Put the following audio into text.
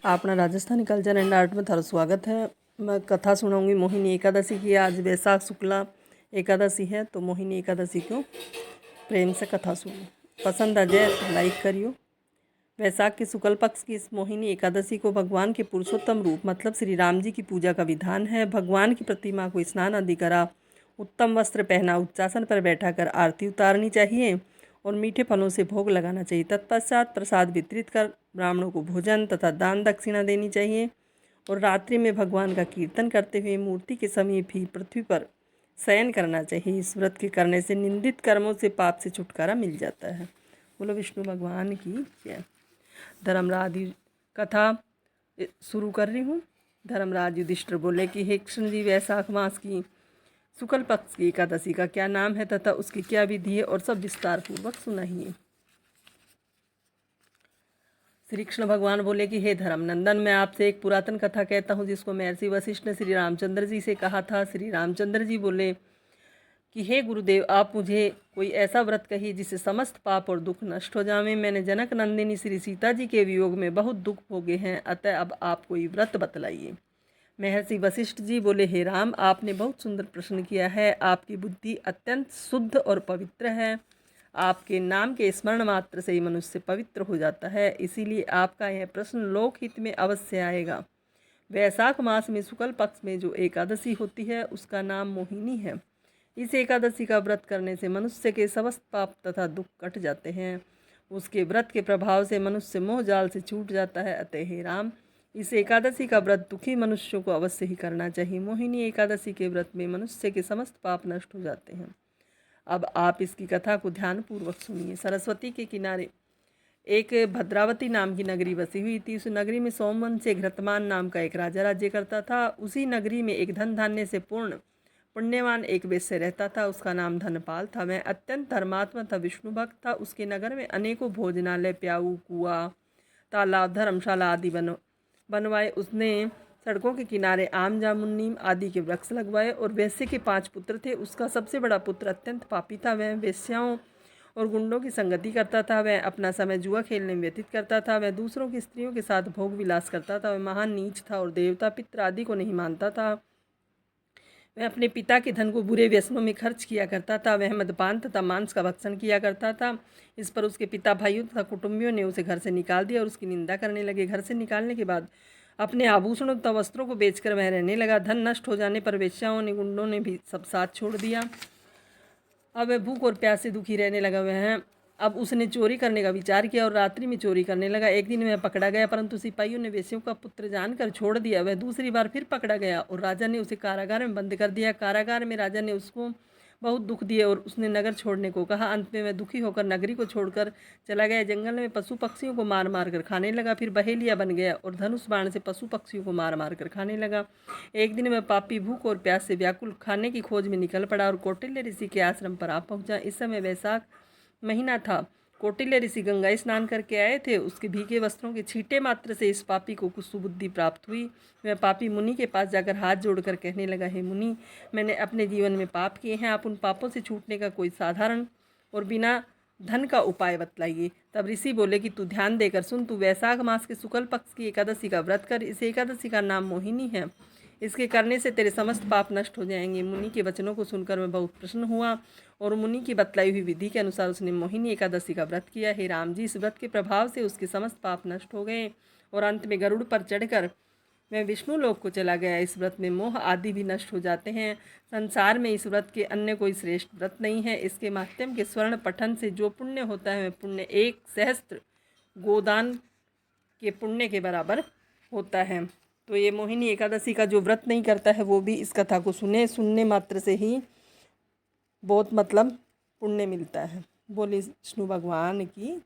अपना Rajasthani culture and art में थारा स्वागत है। मैं कथा सुनाऊंगी मोहिनी एकादशी की। आज वैशाख शुक्ला एकादशी है, तो मोहिनी एकादशी को प्रेम से कथा सुनो। पसंद आ जाए तो लाइक करियो। वैशाख के शुक्ल पक्ष की इस मोहिनी एकादशी को भगवान के पुरुषोत्तम रूप मतलब श्री राम जी की पूजा का विधान है। भगवान की प्रतिमा को स्नान आदि करा, उत्तम वस्त्र पहना, उच्चासन पर बैठा कर आरती उतारनी चाहिए और मीठे फलों से भोग लगाना चाहिए। तत्पश्चात प्रसाद वितरित कर ब्राह्मणों को भोजन तथा दान दक्षिणा देनी चाहिए और रात्रि में भगवान का कीर्तन करते हुए मूर्ति के समीप ही पृथ्वी पर शयन करना चाहिए। इस व्रत के करने से निंदित कर्मों से पाप से छुटकारा मिल जाता है। बोलो विष्णु भगवान की जय। धर्मराज कथा शुरू कर रही हूँ। धर्मराज युधिष्ठिर बोले कि हे कृष्ण जी, वैशाख मास की शुक्ल पक्ष की एकादशी का क्या नाम है तथा उसकी क्या विधि है और सब विस्तार पूर्वक सुनाइए। श्री कृष्ण भगवान बोले कि हे धर्मनंदन, मैं आपसे एक पुरातन कथा कहता हूँ जिसको महर्षि वशिष्ठ ने श्री रामचंद्र जी से कहा था। श्री रामचंद्र जी बोले कि हे गुरुदेव, आप मुझे कोई ऐसा व्रत कहिए जिससे समस्त पाप और दुख नष्ट हो जावे। मैंने जनक नंदिनी श्री सीता जी के वियोग में बहुत दुख भोगे हैं, अतः अब आप कोई व्रत बतलाइए। महर्षि वशिष्ठ जी बोले, हे राम, आपने बहुत सुंदर प्रश्न किया है। आपकी बुद्धि अत्यंत शुद्ध और पवित्र है। आपके नाम के स्मरण मात्र से ही मनुष्य पवित्र हो जाता है, इसीलिए आपका यह प्रश्न लोकहित में अवश्य आएगा। वैशाख मास में शुक्ल पक्ष में जो एकादशी होती है उसका नाम मोहिनी है। इस एकादशी का व्रत करने से मनुष्य के समस्त पाप तथा दुख कट जाते हैं। उसके व्रत के प्रभाव से मनुष्य मोह जाल से छूट जाता है। अतः हे राम, इस एकादशी का व्रत दुखी मनुष्यों को अवश्य ही करना चाहिए। मोहिनी एकादशी के व्रत में मनुष्य के समस्त पाप नष्ट हो जाते हैं। अब आप इसकी कथा को ध्यानपूर्वक सुनिए। सरस्वती के किनारे एक भद्रावती नाम की नगरी बसी हुई थी। उस नगरी में सोमवंश से घृतमान नाम का एक राजा राज्य करता था। उसी नगरी में एक धन धान्य से पूर्ण पुण्यवान एक वेश्य रहता था। उसका नाम धनपाल था। वह अत्यंत धर्मात्मा था, विष्णु भक्त था। उसके नगर में अनेकों भोजनालय, प्याऊ, कुआं, तालाब, धर्मशाला आदि बनवाए। उसने सड़कों के किनारे आम, जामुन, नीम आदि के वृक्ष लगवाए और वेश्य के 5 पुत्र थे। उसका सबसे बड़ा पुत्र अत्यंत पापी था। वह वेश्याओं और गुंडों की संगति करता था। वह अपना समय जुआ खेलने में व्यतीत करता था। वह दूसरों की स्त्रियों के साथ भोग विलास करता था। वह महान नीच था और देवता, पित्र आदि को नहीं मानता था। वह अपने पिता के धन को बुरे व्यसनों में खर्च किया करता था। वह मदपान तथा मांस का भक्षण किया करता था। इस पर उसके पिता, भाइयों तथा कुटुंबियों ने उसे घर से निकाल दिया और उसकी निंदा करने लगे। घर से निकालने के बाद अपने आभूषणों तथा वस्त्रों को बेचकर वह रहने लगा। धन नष्ट हो जाने पर वेश्याओं ने, गुंडों ने भी सब साथ छोड़ दिया। अब वह भूख और प्यास से दुखी रहने लगा। वह अब उसने चोरी करने का विचार किया और रात्रि में चोरी करने लगा। एक दिन वह पकड़ा गया, परंतु सिपाहियों ने वेश्यों का पुत्र जानकर छोड़ दिया। वह दूसरी बार फिर पकड़ा गया और राजा ने उसे कारागार में बंद कर दिया। कारागार में राजा ने उसको बहुत दुख दिए और उसने नगर छोड़ने को कहा। अंत में वह दुखी होकर नगरी को छोड़कर चला गया। जंगल में पशु पक्षियों को मार मार कर खाने लगा। फिर बहेलिया बन गया और धनुष बाण से पशु पक्षियों को मार मार कर खाने लगा। एक दिन वह पापी भूख और प्यास से व्याकुल खाने की खोज में निकल पड़ा और कौटिल्य ऋषि के आश्रम पर आ पहुंचा। इस समय वैशाख महीना था। कौटिल्य ऋषि गंगा स्नान करके आए थे। उसके भीगे वस्त्रों के छींटे मात्र से इस पापी को कुछ सुबुद्धि प्राप्त हुई। वह पापी मुनि के पास जाकर हाथ जोड़कर कहने लगा, हे मुनि, मैंने अपने जीवन में पाप किए हैं। आप उन पापों से छूटने का कोई साधारण और बिना धन का उपाय बतलाइए। तब ऋषि बोले कि तू ध्यान देकर सुन। तू वैशाख मास के शुक्ल पक्ष की एकादशी का व्रत कर। इस एकादशी का नाम मोहिनी है। इसके करने से तेरे समस्त पाप नष्ट हो जाएंगे। मुनि के वचनों को सुनकर मैं बहुत प्रसन्न हुआ और मुनि की बतलाई हुई विधि के अनुसार उसने मोहिनी एकादशी का व्रत किया। हे राम जी, इस व्रत के प्रभाव से उसके समस्त पाप नष्ट हो गए और अंत में गरुड़ पर चढ़कर मैं विष्णु लोक को चला गया। इस व्रत में मोह आदि भी नष्ट हो जाते हैं। संसार में इस व्रत के अन्य कोई श्रेष्ठ व्रत नहीं है। इसके माध्यम के स्वर्ण पठन से जो पुण्य होता है वह पुण्य 1 सहस्त्र गोदान के पुण्य के बराबर होता है। तो ये मोहिनी एकादशी का जो व्रत नहीं करता है वो भी इस कथा को सुनने मात्र से ही बहुत पुण्य मिलता है। बोले विष्णु भगवान की।